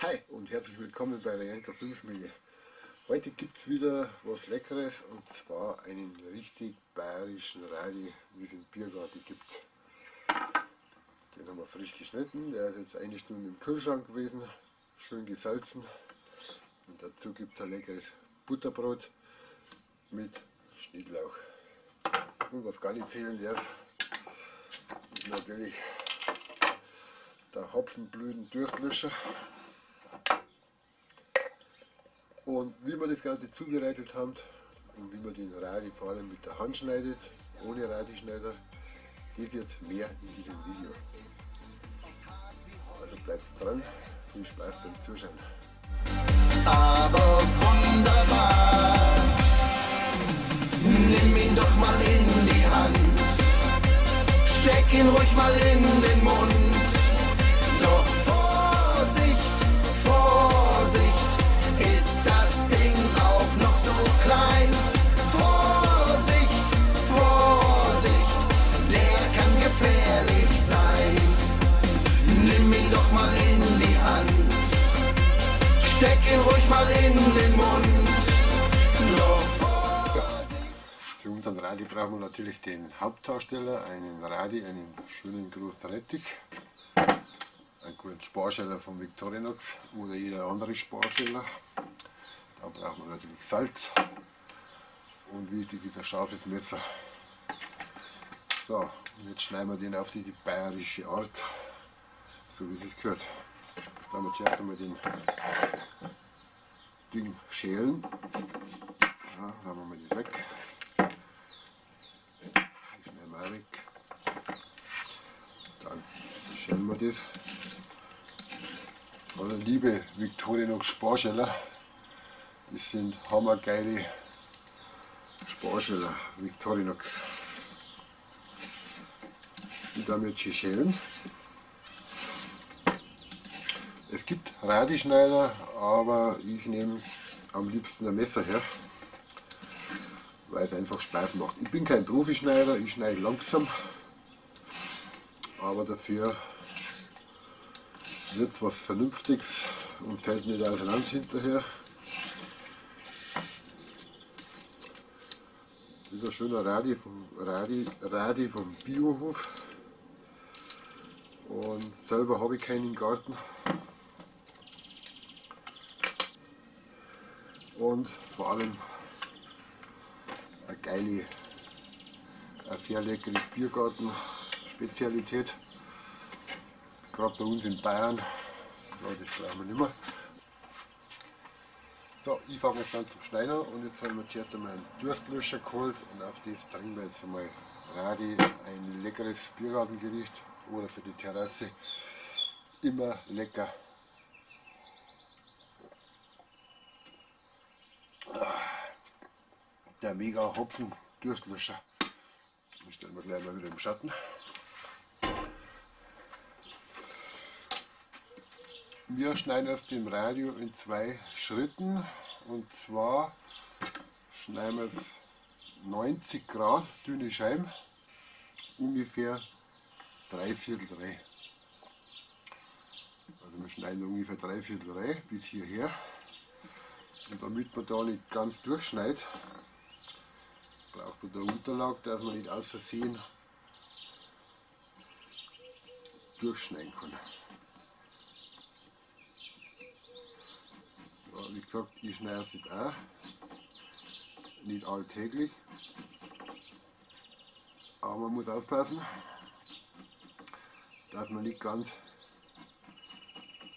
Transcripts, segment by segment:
Hi und herzlich willkommen bei der Janka Filmschmiede. Heute gibt es wieder was Leckeres und zwar einen richtig bayerischen Radi, wie es im Biergarten gibt. Den haben wir frisch geschnitten, der ist jetzt eine Stunde im Kühlschrank gewesen, schön gesalzen. Und dazu gibt es ein leckeres Butterbrot mit Schnittlauch. Und was gar nicht fehlen darf, ist natürlich der Hopfenblüten-Durstlöscher. Und wie wir das Ganze zubereitet haben und wie man den Radi vor allem mit der Hand schneidet, ohne Radischneider, das jetzt mehr in diesem Video. Also bleibt dran, viel Spaß beim Zuschauen. Aber wunderbar, nimm ihn doch mal in die Hand, steck ihn ruhig mal in den Mund. Doch Vorsicht, Vorsicht, ist das Ding auch noch so klein. Vorsicht, Vorsicht, der kann gefährlich sein. Nimm ihn doch mal in die Hand, steck ihn ruhig mal in den Mund. Für unseren Radi brauchen wir natürlich den Hauptdarsteller, einen Radi, einen schönen großen Rettich, einen guten Sparscheller von Victorinox oder jeder andere Sparscheller. Dann brauchen wir natürlich Salz und wichtig ist ein scharfes Messer. So, und jetzt schneiden wir den auf die bayerische Art, so wie es gehört. Jetzt werden wir zuerst einmal den Ding schälen. Ja, dann machen wir das weg. Die schneiden wir auch weg. Dann schälen wir das. Also liebe Victorinox Sparscheller, das sind hammergeile Sparscheller Victorinox. Die werden wir jetzt schon schälen. Es gibt Radischneider, aber ich nehme am liebsten ein Messer her, weil es einfach Spaß macht. Ich bin kein Profischneider, ich schneide langsam, aber dafür wird es was Vernünftiges und fällt nicht auseinander hinterher. Das ist ein schöner Radi vom Biohof und selber habe ich keinen im Garten. Und vor allem eine sehr leckere Biergarten-Spezialität. Gerade bei uns in Bayern, ja, das brauchen wir nicht mehr. So, ich fange jetzt an zum Schneiden und jetzt haben wir zuerst einmal einen Durstlöscher geholt und auf das trinken wir jetzt einmal Radi, ein leckeres Biergartengericht oder für die Terrasse immer lecker. Der mega Hopfen Durstlöscher. Den stellen wir gleich mal wieder im Schatten. Wir schneiden aus dem Radio in 2 Schritten und zwar schneiden wir es 90 Grad dünne Scheiben, ungefähr 3/4 rein. Also wir schneiden ungefähr 3/4 rein bis hierher und damit man da nicht ganz durchschneidet, braucht man da Unterlage, dass man nicht aus Versehen durchschneiden kann. Ja, wie gesagt, ich schneide es jetzt auch, nicht alltäglich, aber man muss aufpassen, dass man nicht ganz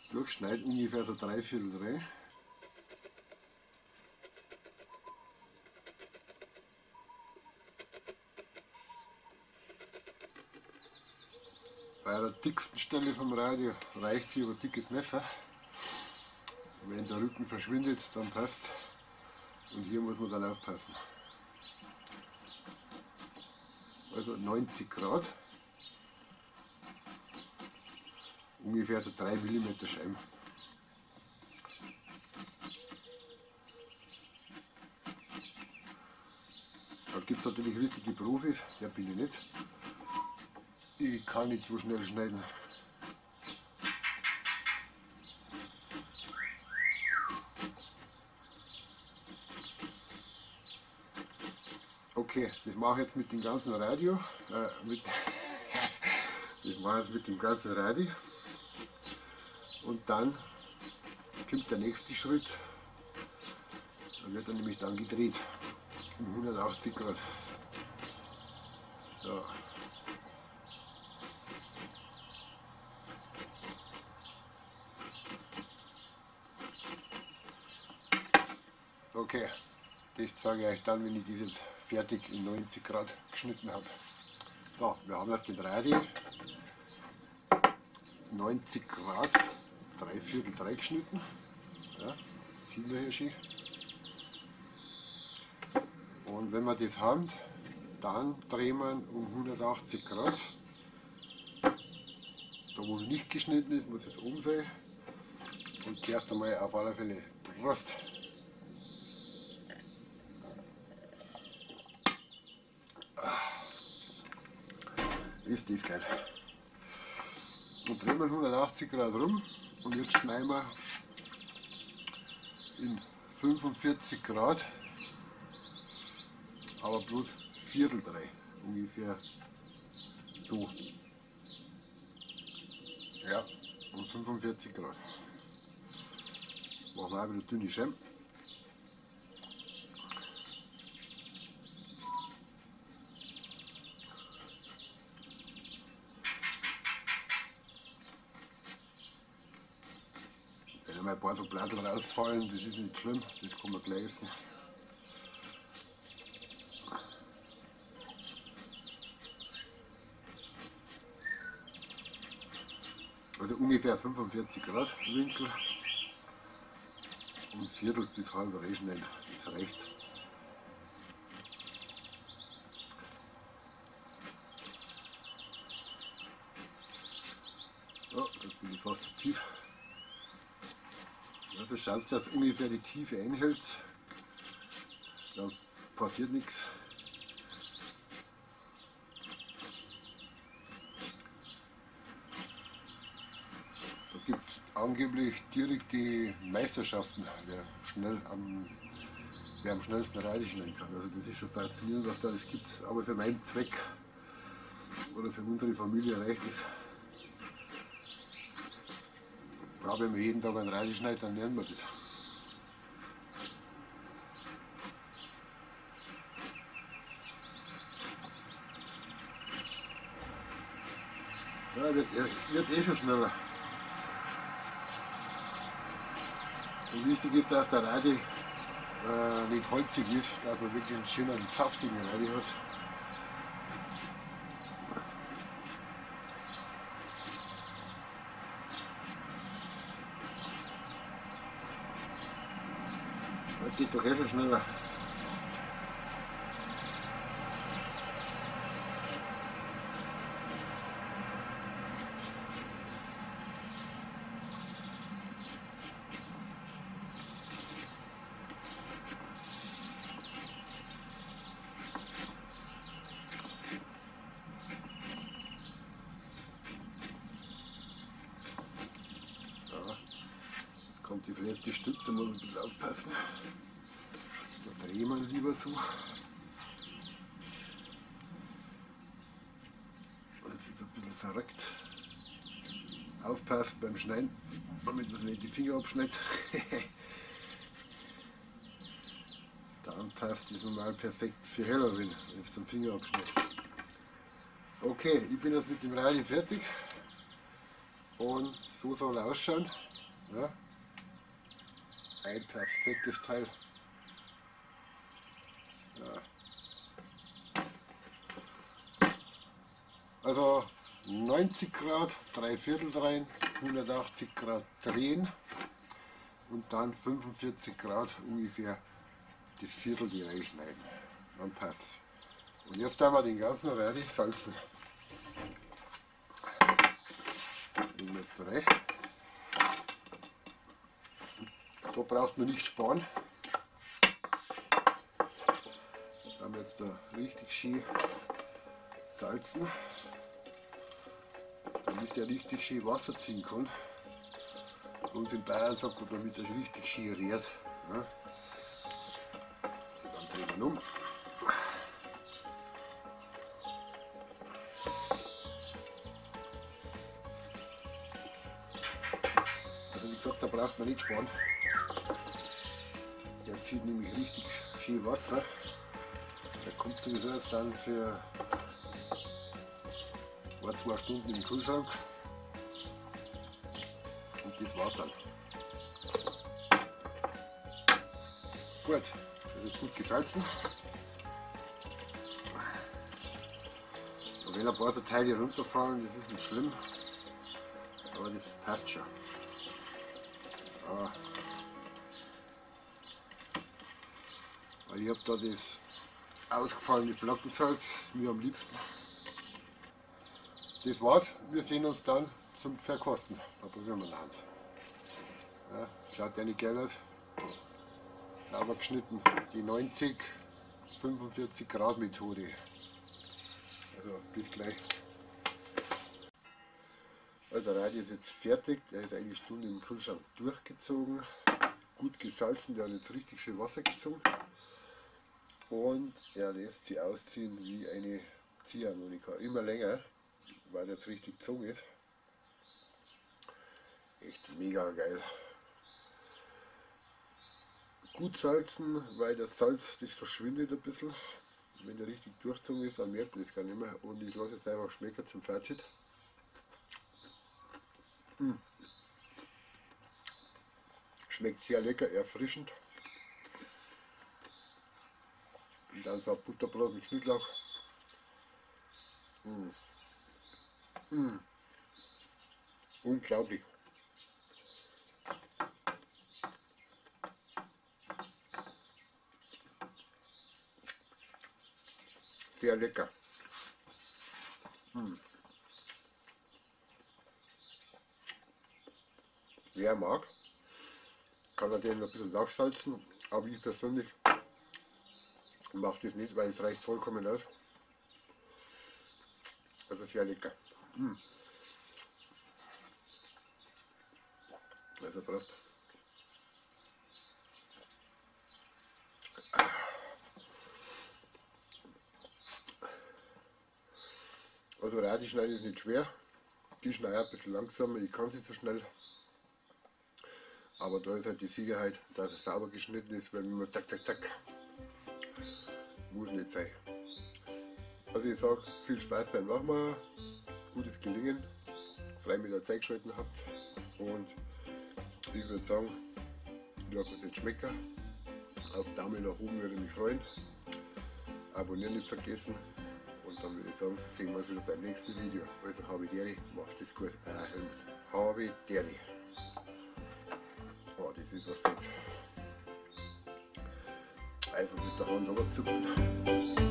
durchschneidet, ungefähr so 3/4 rein. Bei der dicksten Stelle vom Radio reicht hier ein dickes Messer. Wenn der Rücken verschwindet, dann passt. Und hier muss man dann aufpassen. Also 90 Grad. Ungefähr so 3 mm Scheiben. Da gibt es natürlich richtige Profis, der bin ich nicht. Ich kann nicht so schnell schneiden. Okay, das mache ich jetzt mit dem ganzen Radio. Das mache ich jetzt mit dem ganzen Radio. Und dann kommt der nächste Schritt. Dann wird er nämlich dann gedreht. Um 180 Grad. So. Okay, das zeige ich euch dann, wenn ich das jetzt fertig in 90 Grad geschnitten habe. So, wir haben jetzt den Radio 90 Grad, 3/4 geschnitten. Ja, sehen wir hier schön. Und wenn wir das haben, dann drehen wir um 180 Grad. Da wo nicht geschnitten ist, muss jetzt oben sein. Und zuerst einmal auf alle Fälle Brust. Ist das geil. Und drehen wir 180 Grad rum und jetzt schneiden wir in 45 Grad, aber bloß 1/4, ungefähr so. Ja, um 45 Grad. Machen wir auch wieder dünne Scheiben. Wenn mal ein paar so Blättel rausfallen, das ist nicht schlimm, das kann man gleich essen. Also ungefähr 45 Grad Winkel und 1/4 bis 1/2 reinschneiden, das reicht. Ja, jetzt bin ich fast zu tief. Also schaut, dass ungefähr die Tiefe einhält, dann passiert nichts. Da gibt es angeblich direkt die Meisterschaften, wer am schnellsten Radio schneiden kann. Also das ist schon faszinierend, was da alles gibt. Aber für meinen Zweck oder für unsere Familie reicht es. Ja, wenn wir jeden Tag ein Radio schneiden, dann lernen wir das. Ja, wird eh schon schneller. Und wichtig ist, dass der Radio nicht holzig ist, dass man wirklich einen schönen, saftigen Radio hat. Das geht doch eh schon schneller. Kommt das letzte Stück, da muss man ein bisschen aufpassen. Da drehen wir lieber so. Das ist jetzt ein bisschen verrückt. Aufpassen beim Schneiden, damit man sich nicht die Finger abschneidet. Dann passt das normal perfekt für Halloween, wenn es den Finger abschneidet. Okay, ich bin jetzt mit dem Radio fertig. Und so soll er ausschauen. Ja. Ein perfektes Teil. Ja. Also 90 Grad, 3/4 rein, 180 Grad drehen und dann 45 Grad ungefähr das Viertel die reinschneiden. Dann passt. Und jetzt haben wir den ganzen Radio salzen. Nehmen wir jetzt rein. Da braucht man nicht sparen. Da haben wir jetzt da richtig schön salzen, damit der richtig schön Wasser ziehen kann. Bei uns in Bayern sagt man, damit er richtig schön rührt. Ja. Dann drehen wir ihn um. gesagt, da braucht man nicht sparen. Der zieht nämlich richtig schön Wasser. Der kommt sowieso jetzt dann für 2 Stunden im Kühlschrank. Und das war's dann. Gut, das ist gut gesalzen. Und wenn ein paar so Teile runterfallen, das ist nicht schlimm. Aber das passt schon. Aber ich habe da das ausgefallene Flockensalz, mir am liebsten. Das war's, wir sehen uns dann zum Verkosten. Da probieren wir Hand. Ja, schaut ja nicht geil aus. Sauber geschnitten. Die 90-45 Grad Methode. Also bis gleich. Also der Radi ist jetzt fertig. Der ist eine Stunde im Kühlschrank durchgezogen. Gut gesalzen, der hat jetzt richtig schön Wasser gezogen. Und er lässt sie ausziehen wie eine Ziehharmonika. Immer länger, weil das richtig gezogen ist. Echt mega geil. Gut salzen, weil das Salz, das verschwindet ein bisschen. Wenn der richtig durchgezogen ist, dann merkt man das gar nicht mehr. Und ich lasse jetzt einfach schmecken zum Fazit. Schmeckt sehr lecker, erfrischend. Und dann so ein Butterbrot mit Schnittlauch. Unglaublich. Sehr lecker. Wer mag, kann er den ein bisschen nachsalzen, aber ich persönlich mache das nicht, weil es reicht vollkommen aus. Also sehr lecker. Also Prost. Also Radi schneiden ist nicht schwer. Die schneiden ein bisschen langsamer, ich kann sie so schnell. Aber da ist halt die Sicherheit, dass es sauber geschnitten ist, weil man zack, zack, zack. Muss nicht sein. Also ich sage, viel Spaß beim Nachmachen, gutes Gelingen. Freue mich, dass ihr Zeit geschalten habt. Und ich würde sagen, ich lasse es jetzt schmecken. Auf Daumen nach oben würde ich mich freuen. Abonnieren nicht vergessen. Und dann würde ich sagen, sehen wir uns wieder beim nächsten Video. Also Habitäri, macht es gut. Habitäri. Oh, das ist was jetzt. Einfach mit der Hand runterzupfen.